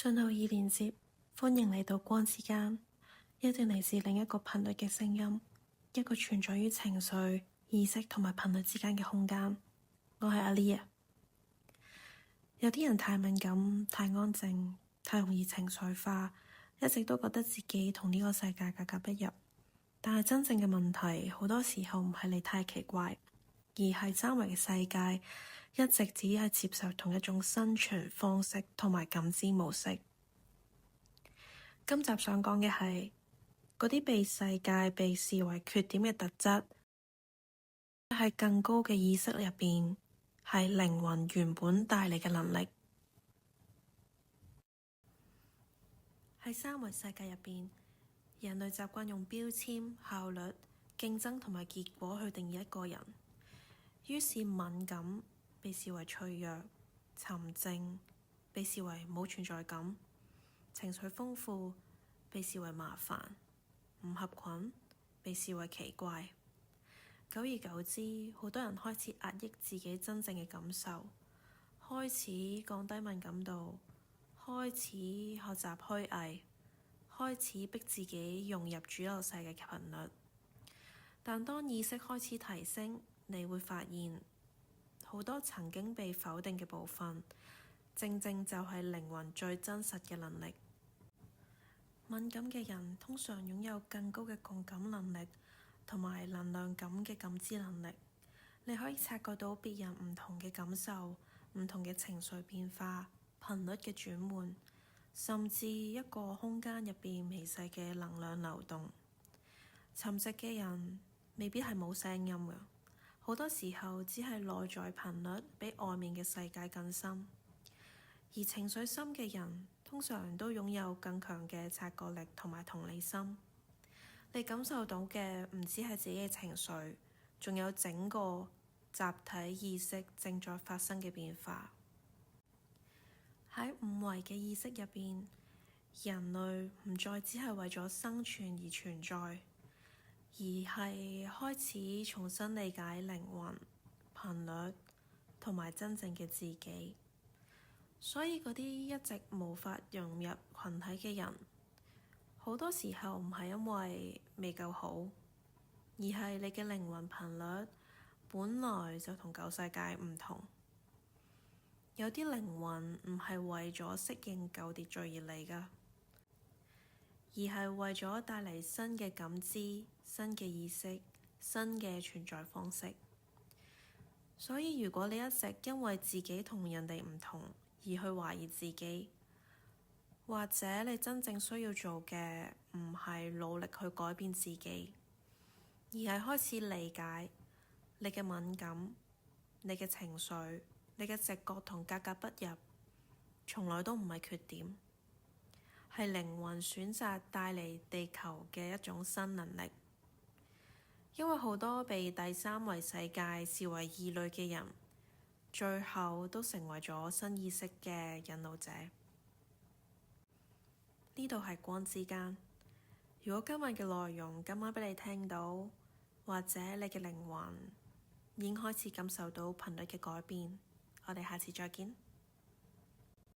信號二連接，歡迎嚟到光之間，一段嚟自另一個頻率嘅聲音，一個存在於情緒、意識同埋頻率之間嘅空間。我係阿 Lia。有啲人太敏感、太安靜、太容易情緒化，一直都覺得自己同呢個世界格格不入。但係真正嘅問題，好多時候唔係你太奇怪，而係周圍嘅世界一直只係接受同一種生存方式同埋感知模式。今集想講嘅係嗰啲被世界被視為缺點嘅特質，喺更高嘅意識入邊，係靈魂原本帶嚟嘅能力。喺三維世界入邊，人類習慣用標籤、效率、競爭同埋結果去定義一個人，於是敏感被視為脆弱，沉靜被視為冇存在感，情緒豐富被視為麻煩，唔合群被視為奇怪。久而久之，好多人開始壓抑自己真正嘅感受，開始降低敏感度，開始學習虛偽，開始逼自己融入主流世界嘅頻率。但當意識開始提升，你會發現好多曾經被否定嘅部分，正正就係靈魂最真實嘅能力。敏感嘅人通常擁有更高嘅共感能力同埋能量感嘅感知能力。你可以察覺到別人唔同嘅感受、唔同嘅情緒變化、頻率嘅轉換，甚至一個空間入邊微細嘅能量流動。沉寂嘅人未必係冇聲音嘅，好多時候只係內在頻率比外面嘅世界更深。而情緒深嘅人通常都擁有更強嘅察覺力同埋同理心。你感受到嘅唔止係自己嘅情緒，仲有整個集體意識正在發生嘅變化。喺五維嘅意識入邊，人類唔再只係為咗生存而存在，而係開始重新理解靈魂、頻率同埋真正嘅自己。所以嗰啲一直無法融入群體嘅人，好多時候唔係因為未夠好，而係你嘅靈魂頻率本來就同舊世界唔同。有啲靈魂唔係為咗適應舊秩序而嚟㗎，而係為咗帶嚟新嘅感知、新嘅意識、新嘅存在方式。所以如果你一直因為自己同人哋唔同而去懷疑自己，或者你真正需要做嘅唔係努力去改變自己，而係開始理解你嘅敏感、你嘅情緒、你嘅直覺同格格不入，從來都唔係缺點，係靈魂選擇帶嚟地球嘅一種新能力。因為好多被第三維世界視為異類嘅人，最後都成為咗新意識嘅引導者。呢度係光之間。如果今日嘅內容今晚俾你聽到，或者你嘅靈魂已經開始感受到頻率嘅改變，我哋下次再見。